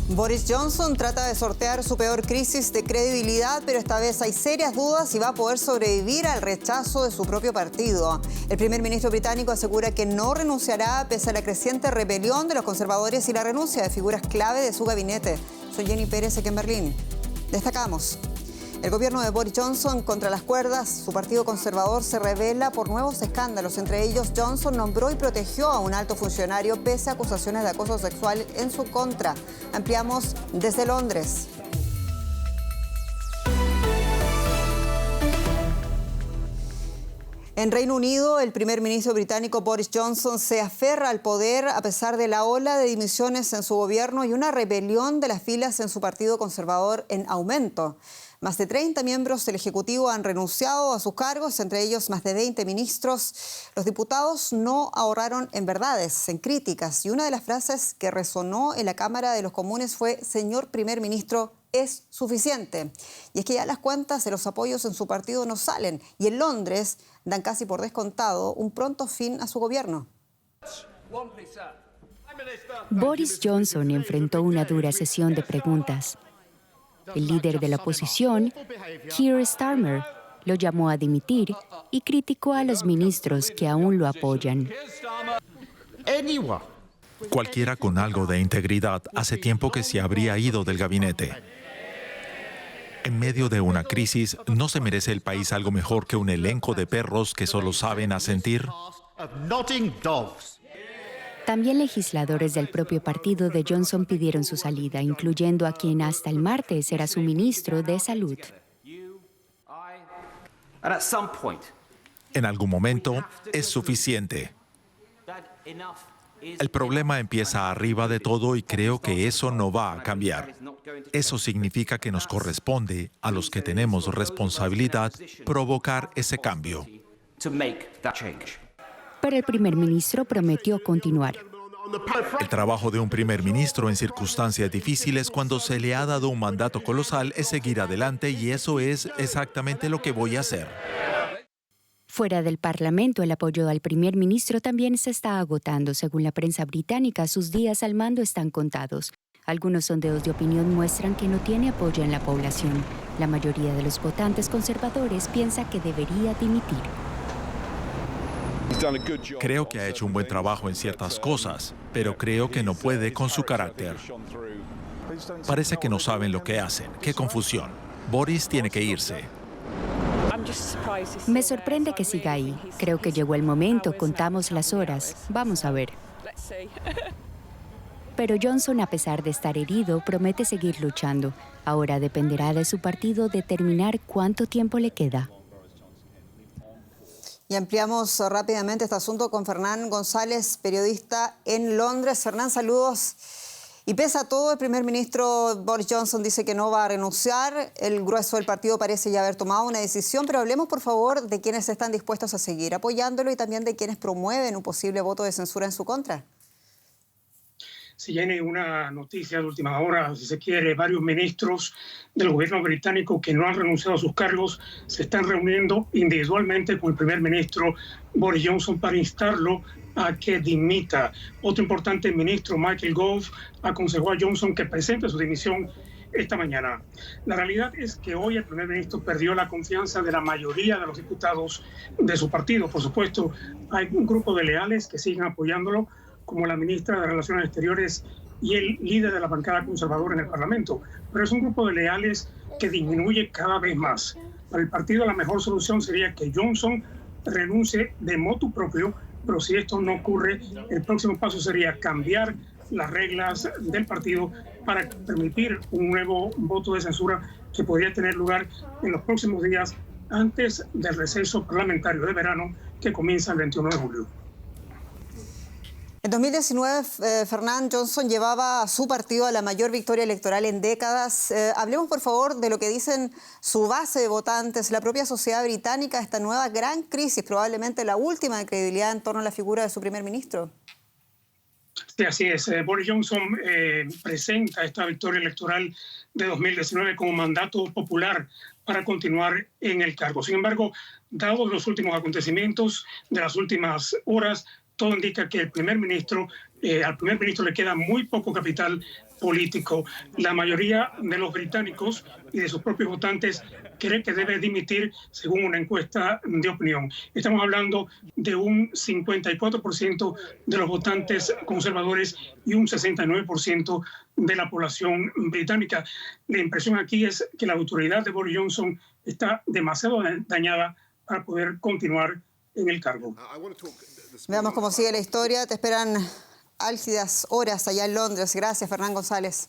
Boris Johnson trata de sortear su peor crisis de credibilidad, pero esta vez hay serias dudas si va a poder sobrevivir al rechazo de su propio partido. El primer ministro británico asegura que no renunciará pese a la creciente rebelión de los conservadores y la renuncia de figuras clave de su gabinete. Soy Jenny Pérez, aquí en Berlín. Destacamos. El gobierno de Boris Johnson contra las cuerdas. Su partido conservador se revela por nuevos escándalos. Entre ellos, Johnson nombró y protegió a un alto funcionario pese a acusaciones de acoso sexual en su contra. Ampliamos desde Londres. En Reino Unido, el primer ministro británico Boris Johnson se aferra al poder a pesar de la ola de dimisiones en su gobierno y una rebelión de las filas en su partido conservador en aumento. Más de 30 miembros del Ejecutivo han renunciado a sus cargos, entre ellos más de 20 ministros. Los diputados no ahorraron en verdades, en críticas, y una de las frases que resonó en la Cámara de los Comunes fue: «Señor primer ministro, es suficiente». Y es que ya las cuentas de los apoyos en su partido no salen, y en Londres dan casi por descontado un pronto fin a su gobierno. Boris Johnson enfrentó una dura sesión de preguntas. El líder de la oposición, Keir Starmer, lo llamó a dimitir y criticó a los ministros que aún lo apoyan. Cualquiera con algo de integridad hace tiempo que se habría ido del gabinete. En medio de una crisis, ¿no se merece el país algo mejor que un elenco de perros que solo saben asentir? También legisladores del propio partido de Johnson pidieron su salida, incluyendo a quien hasta el martes era su ministro de Salud. En algún momento es suficiente. El problema empieza arriba de todo y creo que eso no va a cambiar. Eso significa que nos corresponde, a los que tenemos responsabilidad, provocar ese cambio. Pero el primer ministro prometió continuar. El trabajo de un primer ministro en circunstancias difíciles cuando se le ha dado un mandato colosal es seguir adelante, y eso es exactamente lo que voy a hacer. Fuera del Parlamento, el apoyo al primer ministro también se está agotando. Según la prensa británica, sus días al mando están contados. Algunos sondeos de opinión muestran que no tiene apoyo en la población. La mayoría de los votantes conservadores piensa que debería dimitir. Creo que ha hecho un buen trabajo en ciertas cosas, pero creo que no puede con su carácter. Parece que no saben lo que hacen. ¡Qué confusión! Boris tiene que irse. Me sorprende que siga ahí. Creo que llegó el momento, contamos las horas. Vamos a ver. Pero Johnson, a pesar de estar herido, promete seguir luchando. Ahora dependerá de su partido determinar cuánto tiempo le queda. Y ampliamos rápidamente este asunto con Fernán González, periodista en Londres. Fernán, saludos. Y pese a todo, el primer ministro Boris Johnson dice que no va a renunciar. El grueso del partido parece ya haber tomado una decisión, pero hablemos, por favor, de quienes están dispuestos a seguir apoyándolo y también de quienes promueven un posible voto de censura en su contra. Si viene una noticia de última hora, si se quiere, varios ministros del gobierno británico que no han renunciado a sus cargos se están reuniendo individualmente con el primer ministro Boris Johnson para instarlo a que dimita. Otro importante ministro, Michael Gove, aconsejó a Johnson que presente su dimisión esta mañana. La realidad es que hoy el primer ministro perdió la confianza de la mayoría de los diputados de su partido. Por supuesto, hay un grupo de leales que siguen apoyándolo, como la ministra de Relaciones Exteriores y el líder de la bancada conservadora en el Parlamento. Pero es un grupo de leales que disminuye cada vez más. Para el partido la mejor solución sería que Johnson renuncie de motu propio, pero si esto no ocurre, el próximo paso sería cambiar las reglas del partido para permitir un nuevo voto de censura que podría tener lugar en los próximos días antes del receso parlamentario de verano que comienza el 21 de julio. En 2019, Fernán, Johnson llevaba a su partido a la mayor victoria electoral en décadas. Hablemos, por favor, de lo que dicen su base de votantes, la propia sociedad británica, esta nueva gran crisis, probablemente la última de credibilidad en torno a la figura de su primer ministro. Sí, así es. Boris Johnson presenta esta victoria electoral de 2019 como mandato popular para continuar en el cargo. Sin embargo, dados los últimos acontecimientos de las últimas horas, todo indica que al primer ministro le queda muy poco capital político. La mayoría de los británicos y de sus propios votantes cree que debe dimitir según una encuesta de opinión. Estamos hablando de un 54% de los votantes conservadores y un 69% de la población británica. La impresión aquí es que la autoridad de Boris Johnson está demasiado dañada para poder continuar en el cargo. Veamos cómo sigue la historia. Te esperan álgidas horas allá en Londres. Gracias, Fernán González.